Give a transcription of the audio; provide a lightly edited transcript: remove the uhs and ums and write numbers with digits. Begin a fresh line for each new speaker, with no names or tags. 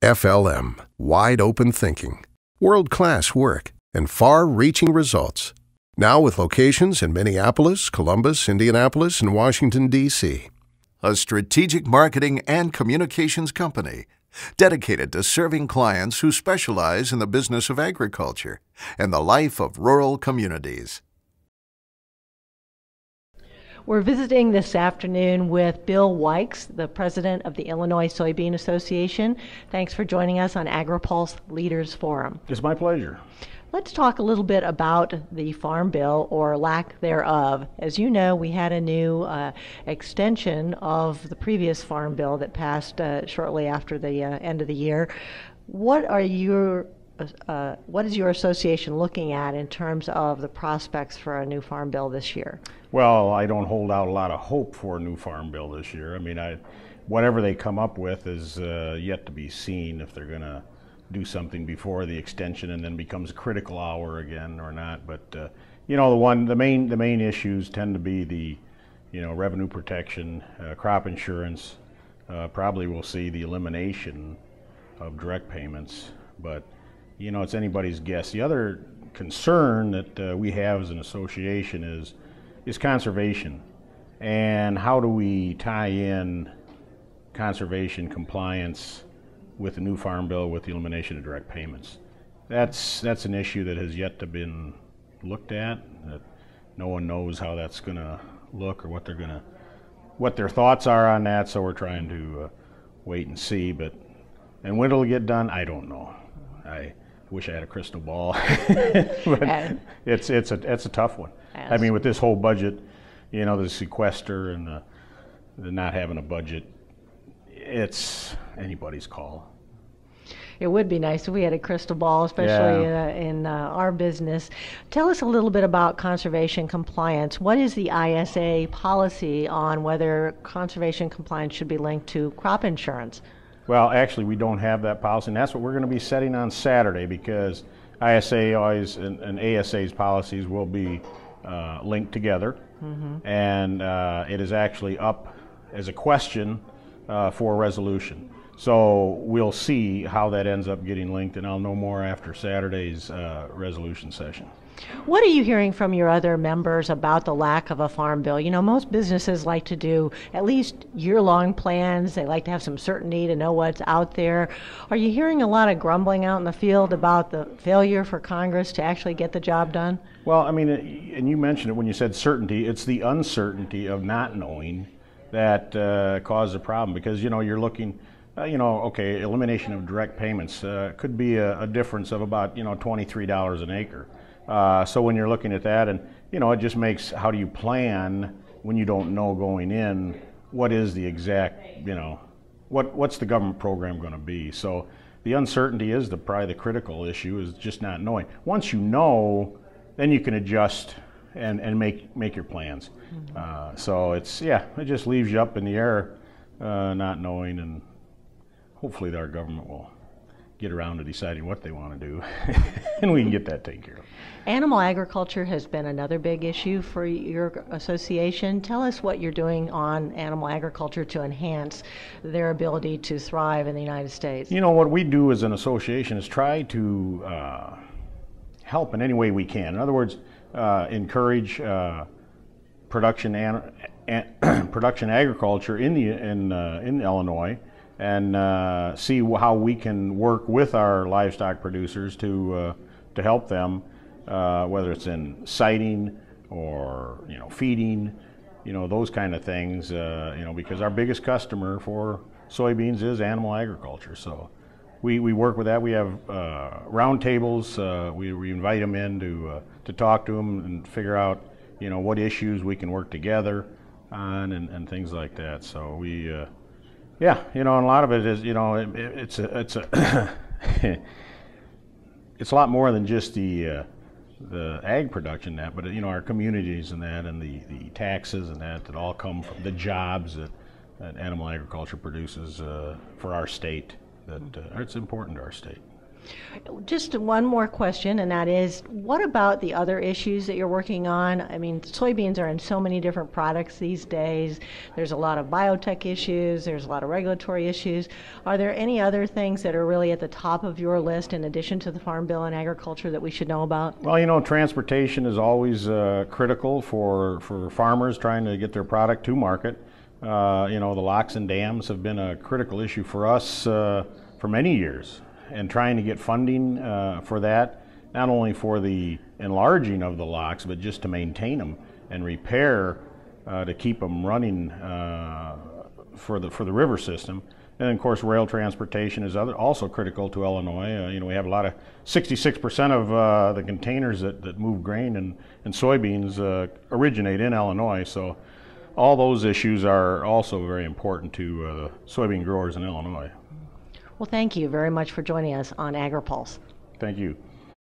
FLM, wide open thinking, world-class work, and far-reaching results. Now with locations in Minneapolis, Columbus, Indianapolis, and Washington, D.C. A strategic marketing and communications company dedicated to serving clients who specialize in the business of agriculture and the life of rural communities.
We're visiting this afternoon with Bill Wykes, the president of the Illinois Soybean Association. Thanks for joining us on Agri-Pulse Leaders Forum.
It's my pleasure.
Let's talk a little bit about the Farm Bill, or lack thereof. As you know, we had a new extension of the previous Farm Bill that passed shortly after the end of the year. What is your association looking at in terms of the prospects for a new Farm Bill this year?
Well, I don't hold out a lot of hope for a new Farm Bill this year. I mean, whatever they come up with is yet to be seen, if they're going to do something before the extension and then becomes a critical hour again or not. But you know, the main issues tend to be the revenue protection, crop insurance. Probably we'll see the elimination of direct payments, but it's anybody's guess. The other concern that we have as an association is conservation, and how do we tie in conservation compliance with the new Farm Bill with the elimination of direct payments. That's an issue that has yet to been looked at. That no one knows how that's going to look or what their thoughts are on that. So we're trying to wait and see. And when it'll get done, I don't know. I wish I had a crystal ball, but it's a tough one. I mean, with this whole budget, the sequester and the not having a budget, it's anybody's call.
It would be nice if we had a crystal ball, especially in our business. Tell us a little bit about conservation compliance. What is the ISA policy on whether conservation compliance should be linked to crop insurance?
Well, actually, we don't have that policy, and that's what we're going to be setting on Saturday, because ISA always and ASA's policies will be linked together, and it is actually up as a question for resolution. So we'll see how that ends up getting linked, and I'll know more after Saturday's resolution session.
What are you hearing from your other members about the lack of a Farm Bill? Most businesses like to do at least year-long plans. They like to have some certainty to know what's out there. Are you hearing a lot of grumbling out in the field about the failure for Congress to actually get the job done?
Well, I mean, and you mentioned it when you said certainty. It's the uncertainty of not knowing that causes a problem, because you're looking, okay, elimination of direct payments could be a difference of about $23 an acre. So when you're looking at that, and it just makes, how do you plan when you don't know going in what is the exact, what's the government program going to be? So the uncertainty is probably the critical issue, is just not knowing. Once you know, then you can adjust and make your plans. So it just leaves you up in the air, not knowing, and hopefully our government will get around to deciding what they want to do, and we can get that taken care of.
Animal agriculture has been another big issue for your association. Tell us what you're doing on animal agriculture to enhance their ability to thrive in the United States.
What we do as an association is try to help in any way we can. In other words, encourage production agriculture in Illinois, and see how we can work with our livestock producers to help them, whether it's in siting or feeding, those kind of things. Because our biggest customer for soybeans is animal agriculture. So we work with that. We have roundtables. We invite them in to talk to them and figure out what issues we can work together on, and things like that. So we. And a lot of it is, it's a lot more than just the ag production, but our communities and that, and the taxes and that all come from the jobs that animal agriculture produces for our state. That it's important to our state.
Just one more question, and that is, what about the other issues that you're working on? I mean, soybeans are in so many different products these days. There's a lot of biotech issues. There's a lot of regulatory issues. Are there any other things that are really at the top of your list in addition to the Farm Bill and agriculture that we should know about?
Well, you know, transportation is always critical for farmers trying to get their product to market. You know, the locks and dams have been a critical issue for us for many years, and trying to get funding for that, not only for the enlarging of the locks, but just to maintain them and repair to keep them running for the river system. And of course, rail transportation is also critical to Illinois. You know, we have a lot of 66% of the containers that move grain and soybeans originate in Illinois. So all those issues are also very important to soybean growers in Illinois.
Well, thank you very much for joining us on Agri-Pulse.
Thank you.